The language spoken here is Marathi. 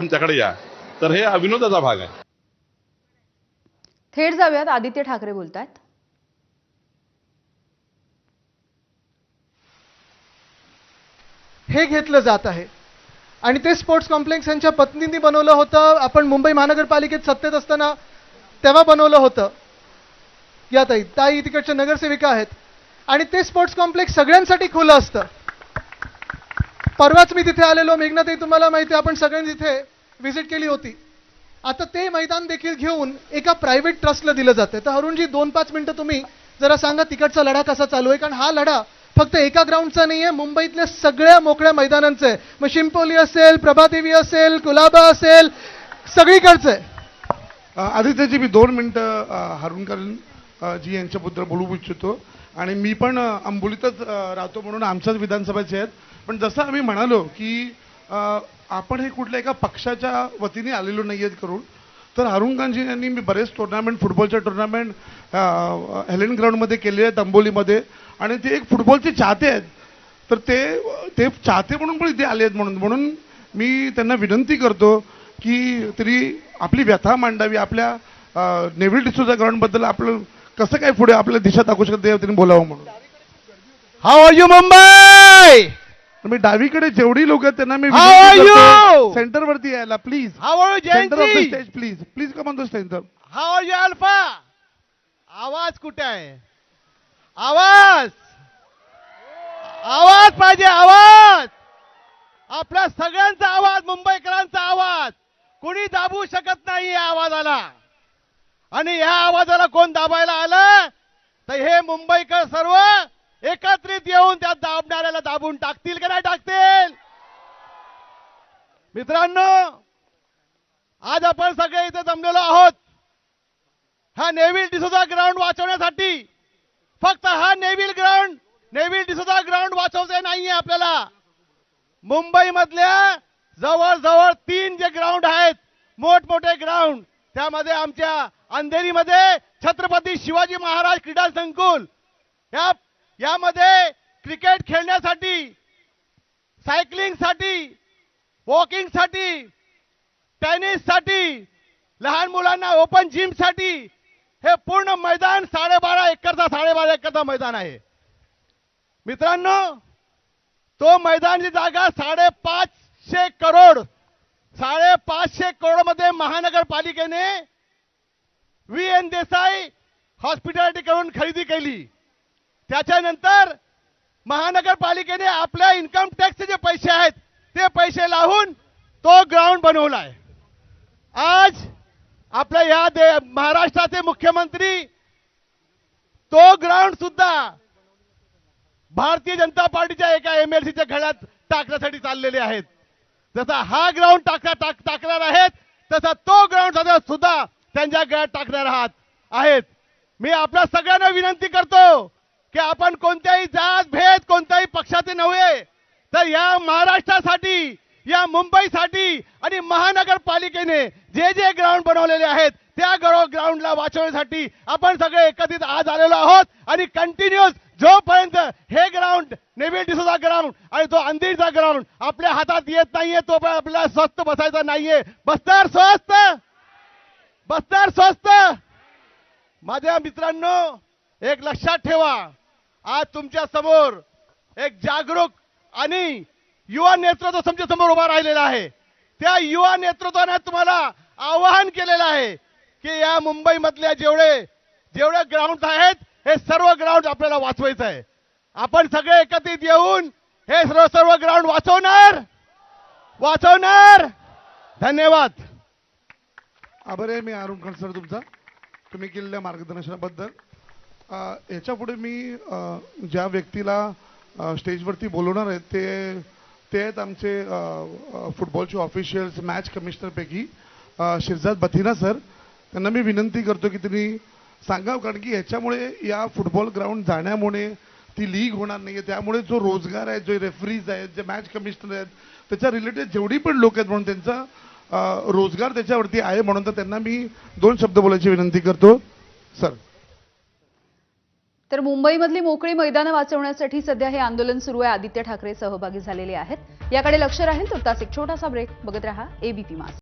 आमच्याकडे या. तर हे विनोदाचा भाग आहे. थेट जाऊयात, आदित्य ठाकरे बोलतायत. हे घेतलं जात आहे आणि ते स्पोर्ट्स कॉम्प्लेक्स यांच्या पत्नींनी बनवलं होतं. आपण मुंबई महानगरपालिकेत सत्तेत असताना तेव्हा बनवलं होतं. या ताई तिकडच्या नगरसेविका आहेत आणि ते स्पोर्ट्स कॉम्प्लेक्स सगळ्यांसाठी खुलं असतं. परवाच मी तिथे आलेलो. मेघनाताई, तुम्हाला माहिती आहे, आपण सगळ्यांनी तिथे व्हिजिट केली होती. आता ते मैदान देखील घेऊन एका प्रायव्हेट ट्रस्टला दिलं जातं. तर अरुणजी, 2-5 मिनिटं तुम्ही जरा सांगा तिकडचा लढा कसा चालू आहे, कारण हा लढा फक्त एका ग्राउंडचा नाहीये, मुंबईतल्या सगळ्या मोकळ्या मैदानांचा आहे. मग शिंपोली असेल, प्रभादेवी असेल, कुलाबा असेल, सगळीकडचं आहे. आदित्यजी, मी 2 मिनिटं हारुणकर जी यांच्याबद्दल बोलू इच्छितो. आणि मी पण अंबोलीतच राहतो म्हणून आमच्याच विधानसभेचे आहेत. पण जसं आम्ही म्हणालो की आपण हे कुठल्या एका पक्षाच्या वतीने आलेलो नाही आहेत करून, तर हारुणकरजी यांनी मी बरेच टुर्नामेंट, फुटबॉलच्या टुर्नामेंट हेलेन ग्राउंडमध्ये केले आहेत अंबोलीमध्ये. आणि ते एक फुटबॉलचे चाहते आहेत. तर ते चाहते म्हणून पण इथे आले आहेत. म्हणून मी त्यांना विनंती करतो की तरी आपली व्यथा मांडावी. आपल्या नेव्हिल डिसोजा ग्राउंडबद्दल आपलं कसं काय पुढे आपल्या दिशा दाखवू शकते त्यांनी बोलावं म्हणून. How are you Mumbai? मी डावीकडे जेवढी लोक आहेत त्यांना मी How are you? सेंटरवरती यायला please. How are you centre of the Jayanti? Stage please. Please come on the centre. How are you alpha? आवाज कुठे आहे? आवाज आवाज पाहिजे, आवाज. आपल्या सगळ्यांचा आवाज, मुंबईकरांचा आवाज कोणी दाबू शकत नाही या आवाजाला. आणि या आवाजाला कोण दाबायला आलं तर हे मुंबईकर सर्व एकत्रित येऊन त्या दाबणाऱ्याला दाबून टाकतील का नाही टाकतील? मित्रांनो, आज आपण सगळे इथे जमलेलो आहोत हा नेव्हिल डिसोजा ग्राउंड वाचवण्यासाठी. फक्त हा नेव्हिल डिसोजा ग्राउंड वाचवते नाहीये आपल्याला. मुंबई मधल्या जवळजवळ 3 जे ग्राउंड आहेत, मोठमोठे ग्राउंड, त्यामध्ये आमच्या अंधेरीमध्ये छत्रपती शिवाजी महाराज क्रीडा संकुल, यामध्ये क्रिकेट खेळण्यासाठी, सायकलिंगसाठी, वॉकिंगसाठी, टेनिससाठी, लहान मुलांना ओपन जिमसाठी हे पूर्ण मैदान 12.5 एकरचा मैदान आहे. मित्रांनो, तो मैदानाची जागा 550 करोड, 550 करोड मध्ये महानगरपालिकेने VN देसाई हॉस्पिटॅलिटी करून खरेदी केली. त्याच्यानंतर महानगरपालिकेने आपल्या इन्कम टॅक्सचे जे पैसे आहेत ते पैसे लावून तो ग्राउंड बनवलाय. आज आपल्या या महाराष्ट्राचे मुख्यमंत्री तो ग्राउंड सुद्धा भारतीय जनता पार्टीच्या एका MLCच्या घरात टाकण्यासाठी चाललेले आहेत. जसा हा ग्राउंड टाकणार आहेत तसा तो ग्राउंड सुद्धा त्यांच्या गळ्यात टाकणार आहेत. मी आपल्या सगळ्यांना विनंती करतो की आपण कोणत्याही जात भेद, कोणत्याही पक्षाचे नव्हे, तर या महाराष्ट्रासाठी, या मुंबईसाठी आणि महानगरपालिकेने जे ग्राउंड बनवलेले आहेत त्या ग्राउंडला वाचवण्यासाठी आपण सगळे एकत्रित आज आलेलो आहोत. आणि कंटिन्युअस जोपर्यंत हे ग्राउंड, नेव्हिल डिसोजा ग्राउंड आणि तो अंधेरीचा ग्राउंड आपल्या हातात येत नाहीये तोपर्यंत आपल्याला स्वस्थ बसायचं नाहीये. बसणार स्वस्थ? बसणार स्वस्थ? माझ्या मित्रांनो, एक लक्षात ठेवा, आज तुमच्या समोर एक जागरूक आणि युवा नेतृत्व तुमच्या समोर उभा राहिलेला आहे. त्या युवा नेतृत्वाने तुम्हाला आवाहन केलेलं आहे की या मुंबई मधल्या जेवढे ग्राउंड आहेत हे सर्व ग्राउंड आपल्याला वाचवायचं आहे. आपण सगळे एकत्रित येऊन हे सर्व ग्राउंड वाचवणार. धन्यवाद. आभार आहे मी हारुणकर सर तुमचा, तुम्ही केलेल्या मार्गदर्शनाबद्दल. याच्या पुढे मी ज्या व्यक्तीला स्टेजवरती बोलवणार आहेत ते आहेत आमचे फुटबॉलचे ऑफिशियल्स, मॅच कमिशनरपैकी शिरजाद बथिना सर. त्यांना मी विनंती करतो की त्यांनी सांगावं, कारण की ह्याच्यामुळे या फुटबॉल ग्राउंड जाण्यामुळे ती लीग होणार नाही. त्यामुळे जो रोजगार आहे, जो रेफरीज आहेत, जे मॅच कमिशनर आहेत, त्याच्या रिलेटेड जेवढी पण लोक आहेत म्हणून त्यांचा रोजगार त्याच्यावरती आहे. म्हणून तर त्यांना मी 2 शब्द बोलायची विनंती करतो सर. तर मुंबईमधली मोकळी मैदानं वाचवण्यासाठी सध्या हे आंदोलन सुरू आहे. आदित्य ठाकरे सहभागी झालेले आहेत. याकडे लक्ष राहील. तुर्तास एक छोटासा ब्रेक. बघत रहा एबीपी माझा.